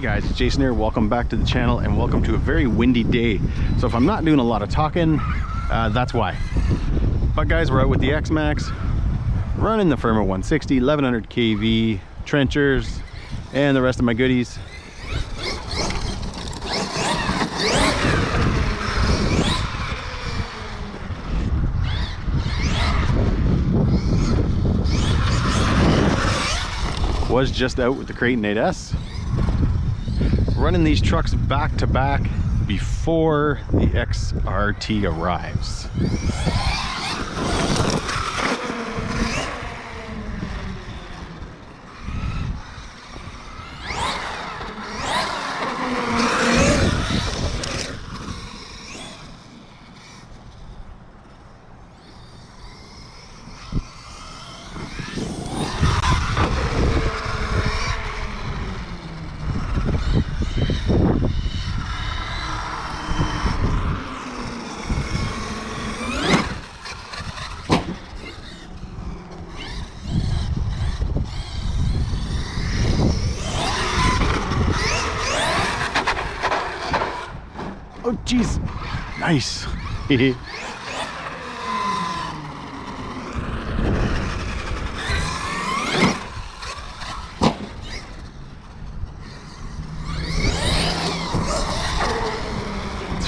Hey guys, it's Jason here. Welcome back to the channel and welcome to a very windy day. So if I'm not doing a lot of talking, that's why. But guys, we're out with the X-Maxx, running the Firma 160, 1100 kV, trenchers, and the rest of my goodies. Was just out with the Kraton 8S. Running these trucks back to back before the XRT arrives. Oh geez, nice. It's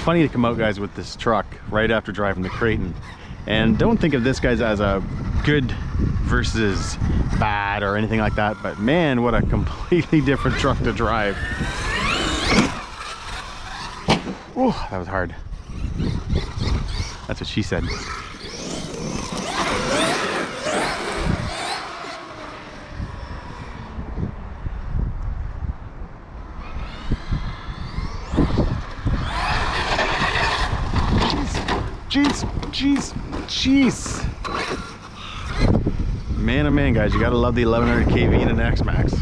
funny to come out, guys, with this truck right after driving the Kraton, and don't think of this, guys, as a good versus bad or anything like that, but man, what a completely different truck to drive. Oh, that was hard. That's what she said. Jeez. Man, oh man, guys, you gotta love the 1100 kV in an X-Maxx.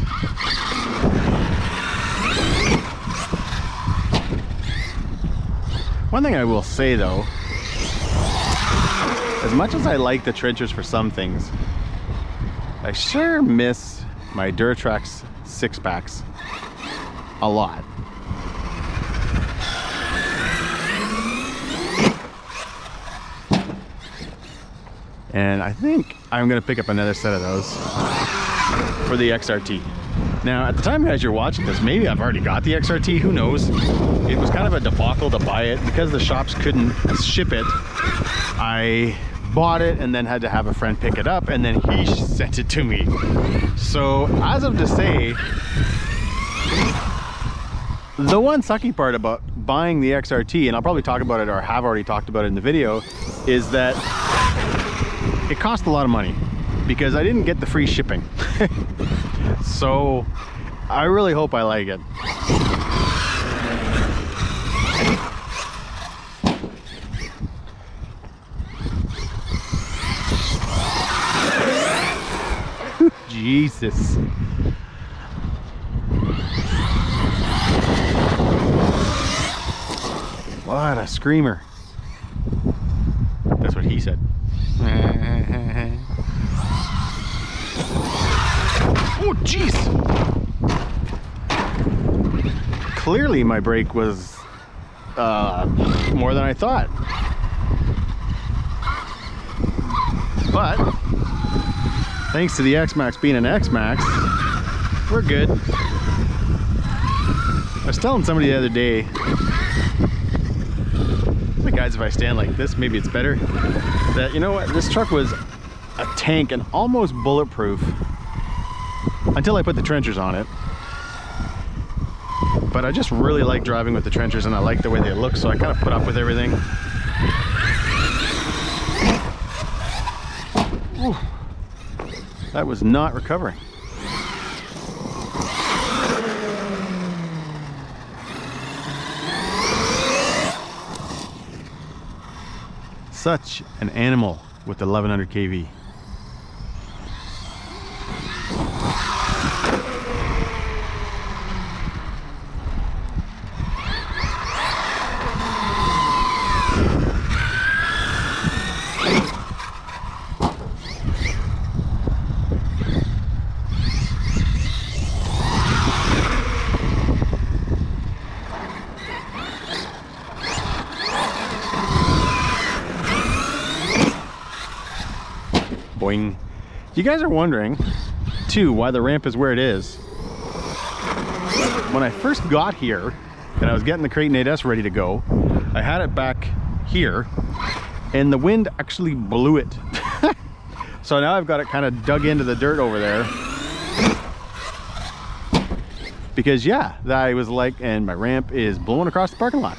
One thing I will say though, as much as I like the trenchers for some things, I sure miss my Traxxas 6-packs a lot. And I think I'm gonna pick up another set of those for the XRT. Now, at the time, guys, you're watching this, maybe I've already got the XRT, who knows? It was kind of a debacle to buy it because the shops couldn't ship it. I bought it and then had to have a friend pick it up, and then he sent it to me. So as of to say, the one sucky part about buying the XRT, and I'll probably talk about it or have already talked about it in the video, is that it cost a lot of money because I didn't get the free shipping. So I really hope I like it. Jesus. What a screamer. That's what he said. Oh jeez. Clearly my brake was more than I thought. But thanks to the X-Maxx being an X-Maxx, we're good. I was telling somebody the other day, the guys, if I stand like this, maybe it's better, that, you know what, this truck was a tank and almost bulletproof until I put the trenchers on it. But I just really like driving with the trenchers, and I like the way they look, so I kind of put up with everything. Ooh, that was not recovering. Such an animal with the 1100 kV. going. You guys are wondering too why the ramp is where it is. When I first got here and I was getting the Kraton 8S ready to go, I had it back here and the wind actually blew it. So now I've got it kind of dug into the dirt over there. Because yeah, I was like, and my ramp is blowing across the parking lot.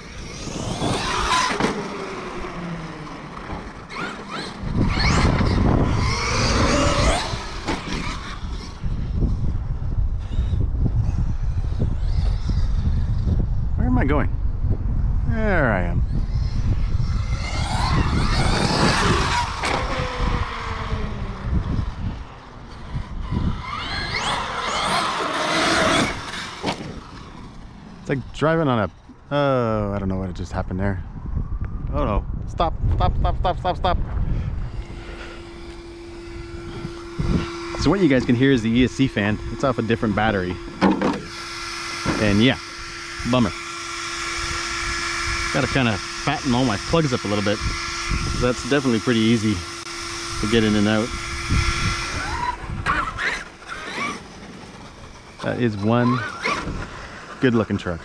Where am I going? There I am. It's like driving on a, I don't know what just happened there. Oh no, stop. So what you guys can hear is the ESC fan. It's off a different battery. And yeah, bummer. Gotta kind of fatten all my plugs up a little bit. So that's definitely pretty easy to get in and out. That is one good looking truck.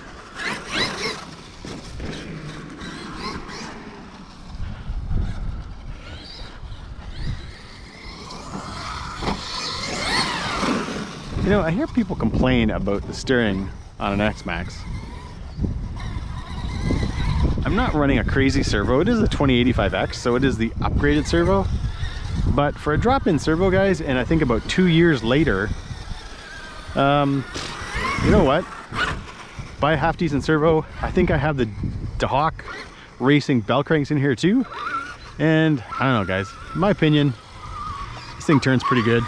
You know, I hear people complain about the steering on an X-Maxx. I'm not running a crazy servo. It is a 2085X, so it is the upgraded servo. But for a drop-in servo, guys, and I think about 2 years later, you know what? Buy a half decent servo. I think I have the DeHawk Racing bell cranks in here too. And I don't know, guys, in my opinion, this thing turns pretty good.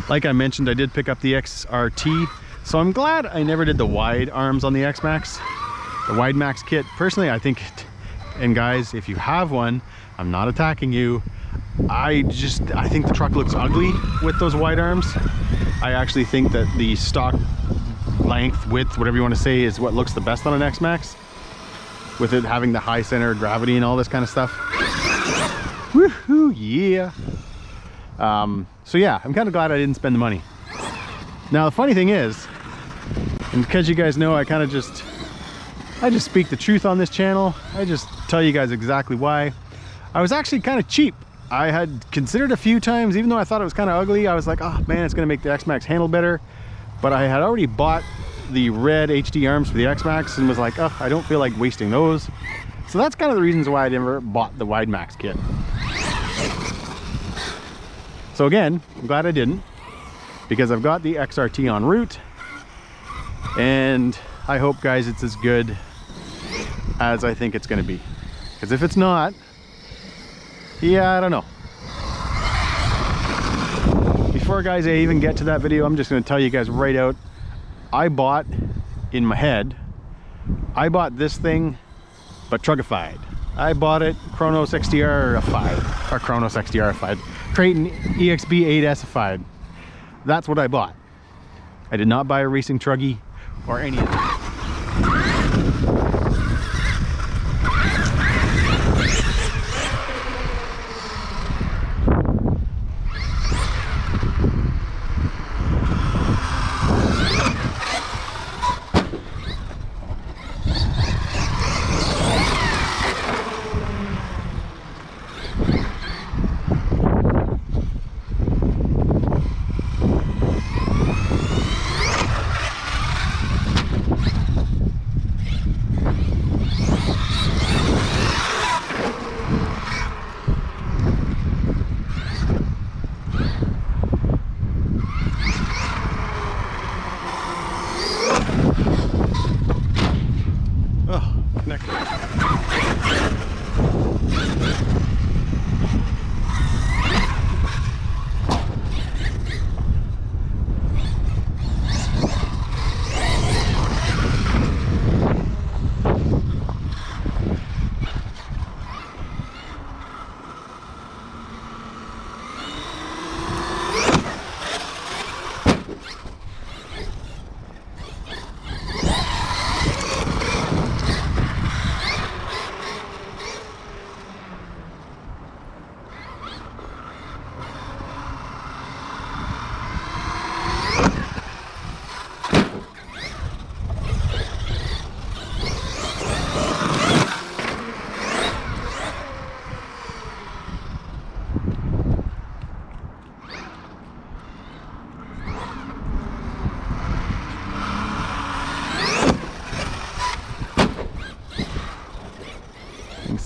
Like I mentioned, I did pick up the XRT, so I'm glad I never did the wide arms on the X-Maxx, the wide max kit. Personally, I think, and guys, if you have one, I'm not attacking you. I think the truck looks ugly with those wide arms. I actually think that the stock length, width, whatever you want to say, is what looks the best on an X-Maxx, with it having the high center of gravity and all this kind of stuff. Woohoo, yeah. So yeah, I'm kind of glad I didn't spend the money. Now the funny thing is, and because you guys know I just speak the truth on this channel, I just tell you guys exactly why. I was actually kind of cheap. I had considered a few times, even though I thought it was kind of ugly, I was like, oh man, it's gonna make the X-Maxx handle better. But I had already bought the red HD arms for the X-Maxx and was like, oh, I don't feel like wasting those. So that's kind of the reasons why I never bought the wide max kit. So again, I'm glad I didn't, because I've got the XRT en route, and I hope, guys, it's as good as I think it's going to be. Because if it's not, yeah, I don't know. Before, guys, I even get to that video, I'm just going to tell you guys right out, I bought, in my head, I bought this thing, but truckified. I bought it Kronos XDR-ified, or Kronos XDR-ified, Kraton EXB 8S-ified. That's what I bought. I did not buy a racing truggy or any of that.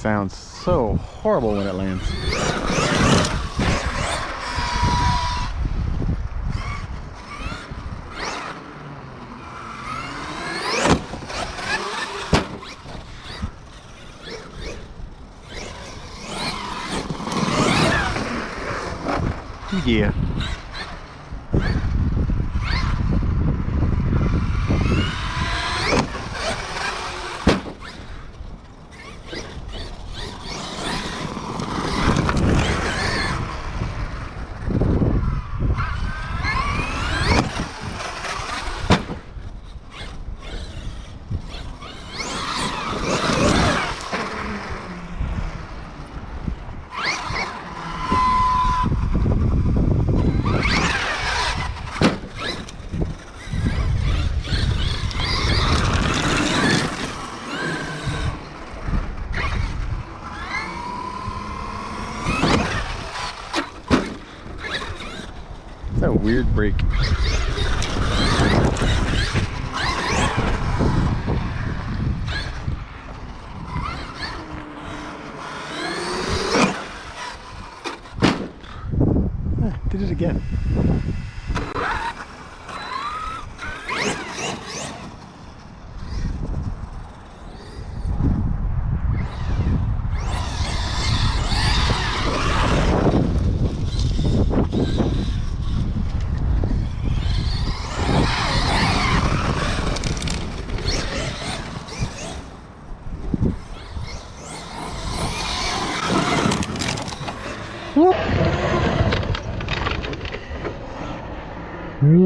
sounds so horrible when it lands. Yeah. It's a weird break. Did it again.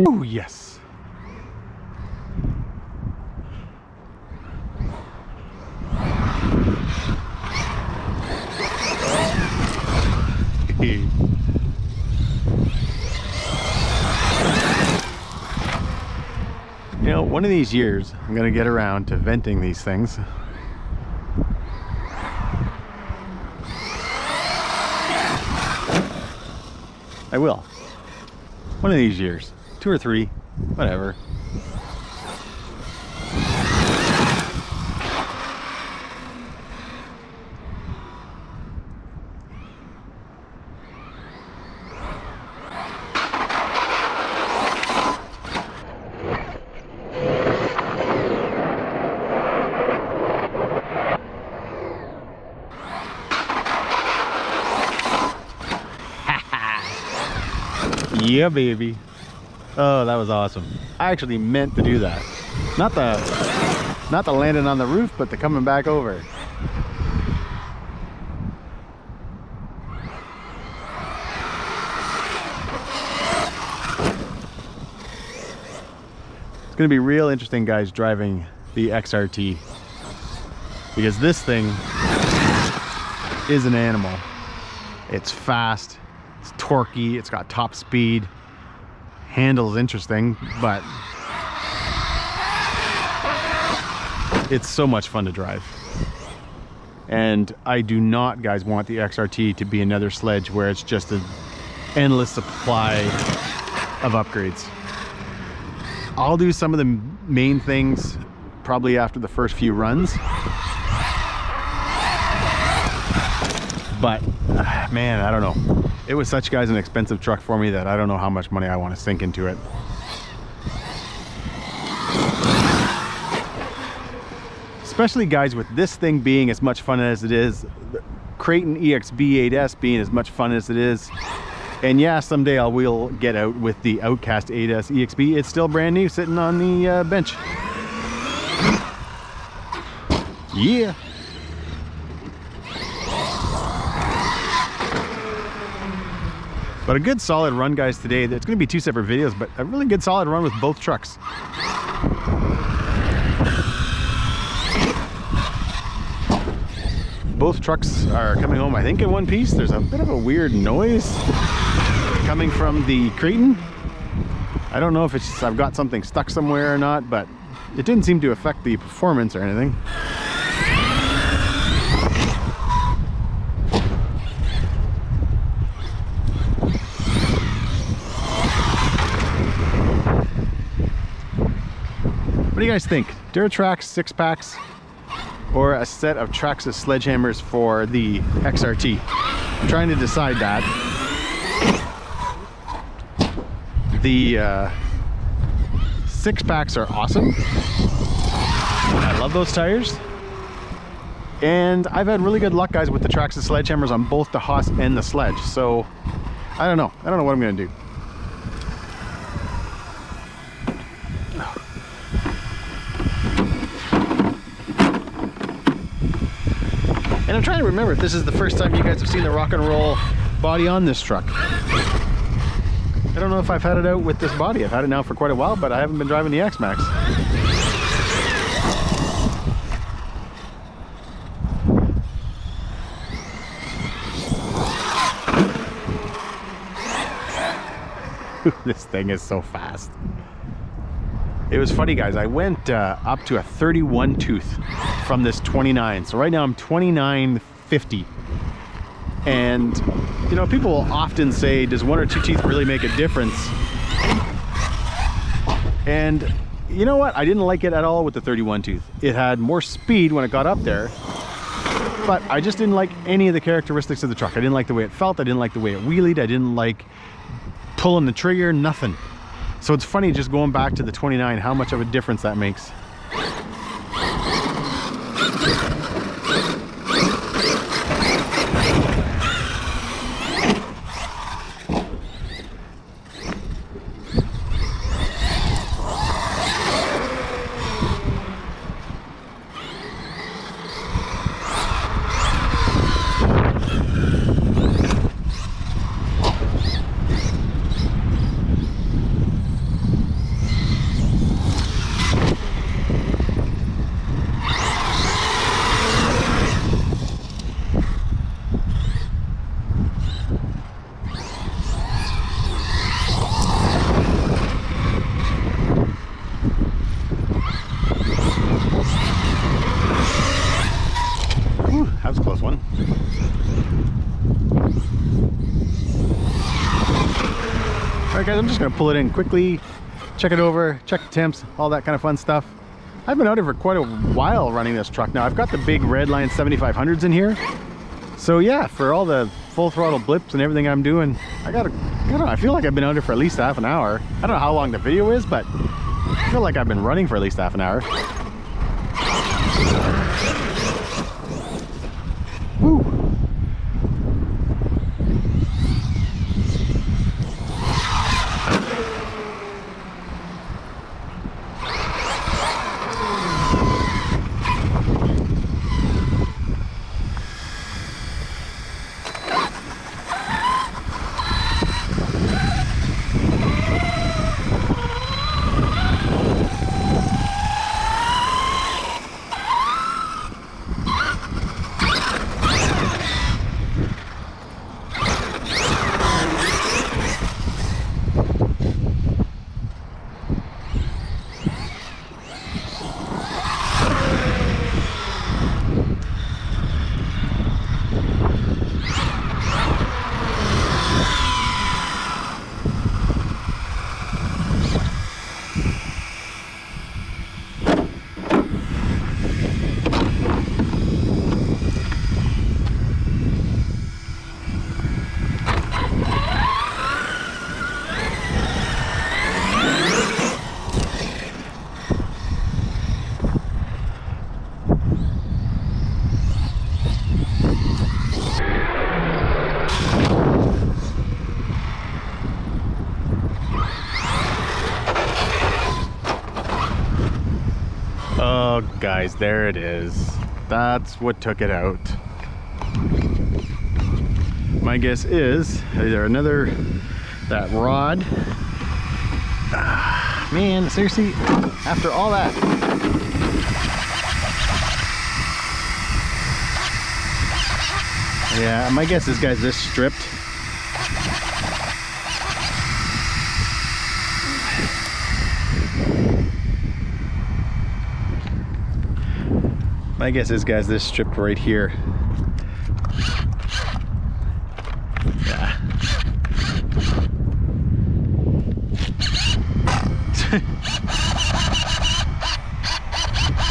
Oh, yes. You know, one of these years, I'm going to get around to venting these things. I will. One of these years. 2 or 3, whatever. Yeah, baby. Oh, that was awesome. I actually meant to do that. Not the landing on the roof, but the coming back over. It's gonna be real interesting, guys, driving the XRT, because this thing is an animal. It's fast, it's torquey, it's got top speed. Handle's interesting, but it's so much fun to drive. And I do not, guys, want the XRT to be another sledge where it's just an endless supply of upgrades. I'll do some of the main things probably after the first few runs. But man, I don't know. It was such, guys, an expensive truck for me that I don't know how much money I want to sink into it. Especially, guys, with this thing being as much fun as it is, the Creighton EXB 8S being as much fun as it is, and yeah, someday I will get out with the Outcast 8S EXB. It's still brand new, sitting on the bench. Yeah. But a good solid run, guys, today. It's going to be 2 separate videos, but a really good solid run with both trucks. Both trucks are coming home, I think, in one piece. There's a bit of a weird noise coming from the Creighton. I don't know if it's just I've got something stuck somewhere or not, but it didn't seem to affect the performance or anything. What do you guys think? Traxxas 6-packs or a set of Traxxas sledgehammers for the XRT. I'm trying to decide that. The 6-packs are awesome. I love those tires. And I've had really good luck, guys, with the Traxxas sledgehammers on both the Haas and the Sledge. So I don't know what I'm gonna do. And I'm trying to remember if this is the first time you guys have seen the rock and roll body on this truck. I don't know if I've had it out with this body. I've had it now for quite a while, but I haven't been driving the X-Maxx. This thing is so fast. It was funny, guys. I went up to a 31 tooth from this 29. So right now I'm 29.50. And you know, people will often say, does 1 or 2 teeth really make a difference? And you know what? I didn't like it at all with the 31 tooth. It had more speed when it got up there, but I just didn't like any of the characteristics of the truck. I didn't like the way it felt. I didn't like the way it wheelied. I didn't like pulling the trigger, nothing. So it's funny just going back to the 29, how much of a difference that makes. That was a close one. Alright guys, I'm just going to pull it in quickly, check it over, check the temps, all that kind of fun stuff. I've been out here for quite a while running this truck now. I've got the big Redline 7500s in here. So yeah, for all the full throttle blips and everything I'm doing, I don't know, I feel like I've been out here for at least half an hour. I don't know how long the video is, but I feel like I've been running for at least half an hour. Woo. Oh guys, there it is. That's what took it out. My guess is either that rod. Man, seriously, after all that. Yeah, my guess is, guys, this stripped. My guess is, guys, this stripped right here. Yeah.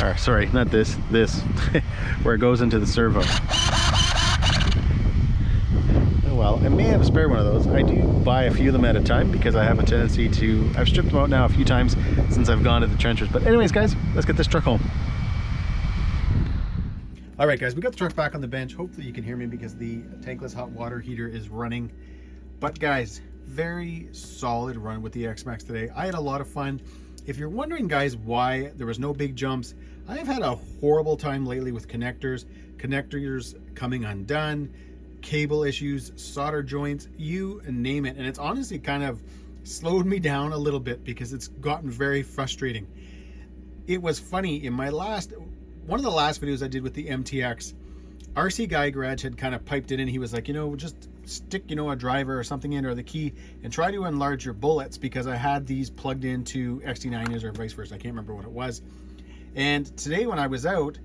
or sorry, not this, where it goes into the servo. Oh well, I may have a spare one of those. I do buy a few of them at a time because I have a tendency to, I've stripped them out now a few times since I've gone to the trenches. But anyways guys, let's get this truck home. All right guys, we got the truck back on the bench. Hopefully you can hear me because the tankless hot water heater is running. But guys, very solid run with the X-Maxx today. I had a lot of fun. If you're wondering guys why there was no big jumps, I have had a horrible time lately with connectors coming undone, cable issues, solder joints, you name it. And it's honestly kind of slowed me down a little bit because it's gotten very frustrating. It was funny, in my one of the last videos I did with the MTX, RC Guy Garage had kind of piped it in. He was like, you know, just stick, you know, a driver or something in, or the key, and try to enlarge your bullets, because I had these plugged into XT90s or vice versa. I can't remember what it was. And today when I was out,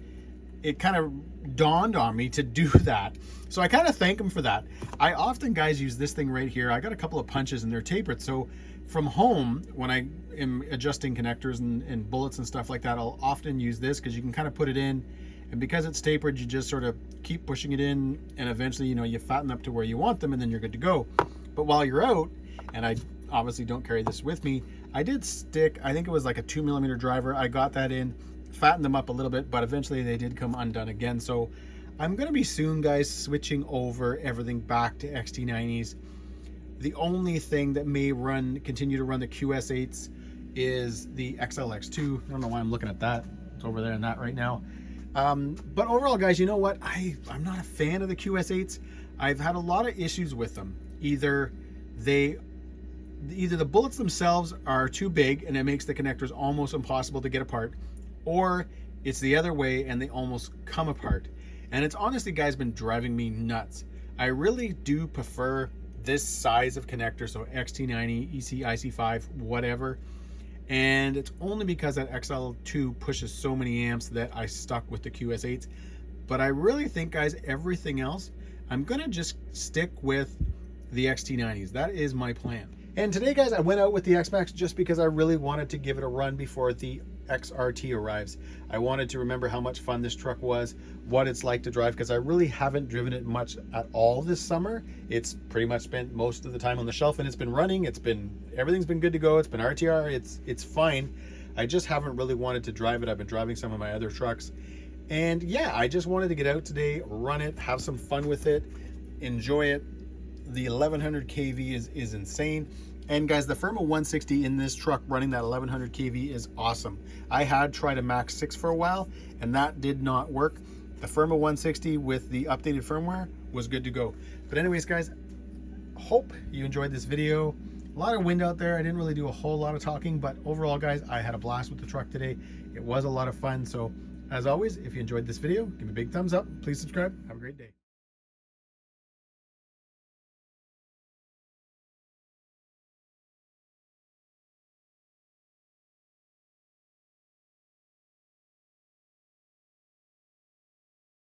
it kind of dawned on me to do that. So I kind of thank him for that. I often, guys, use this thing right here. I got a couple of punches and they're tapered. So from home, when I am adjusting connectors and bullets and stuff like that, I'll often use this because you can kind of put it in. And because it's tapered, you just sort of keep pushing it in, and eventually, you know, you fatten up to where you want them, and then you're good to go. But while you're out, and I obviously don't carry this with me, I did stick, I think it was like a 2mm driver. I got that in, fattened them up a little bit, but eventually they did come undone again. So I'm going to be soon, guys, switching over everything back to XT90s. The only thing that may continue to run the QS8s is the XLX2. I don't know why I'm looking at that. It's over there in that right now. But overall, guys, you know what? I'm not a fan of the QS8s. I've had a lot of issues with them. Either the bullets themselves are too big and it makes the connectors almost impossible to get apart, or it's the other way and they almost come apart. And it's honestly, guys, been driving me nuts. I really do prefer this size of connector, so XT90, EC, IC5, whatever. And it's only because that XL2 pushes so many amps that I stuck with the QS8s. But I really think, guys, everything else, I'm gonna just stick with the XT90s. That is my plan. And today, guys, I went out with the X-Maxx just because I really wanted to give it a run before the XRT arrives. I wanted to remember how much fun this truck was, what it's like to drive, because I really haven't driven it much at all this summer. It's pretty much spent most of the time on the shelf, and it's been running. Everything's been good to go. It's been RTR. It's fine. I just haven't really wanted to drive it. I've been driving some of my other trucks, and yeah, I just wanted to get out today, run it, have some fun with it, enjoy it. The 1100 kV is insane. And guys, the firma 160 in this truck running that 1100 kV is awesome. I had tried a Max 6 for a while and that did not work. The firma 160 with the updated firmware was good to go. But anyways, guys, hope you enjoyed this video. A lot of wind out there. I didn't really do a whole lot of talking, but overall, guys, I had a blast with the truck today. It was a lot of fun. So as always, if you enjoyed this video, give me a big thumbs up. Please subscribe.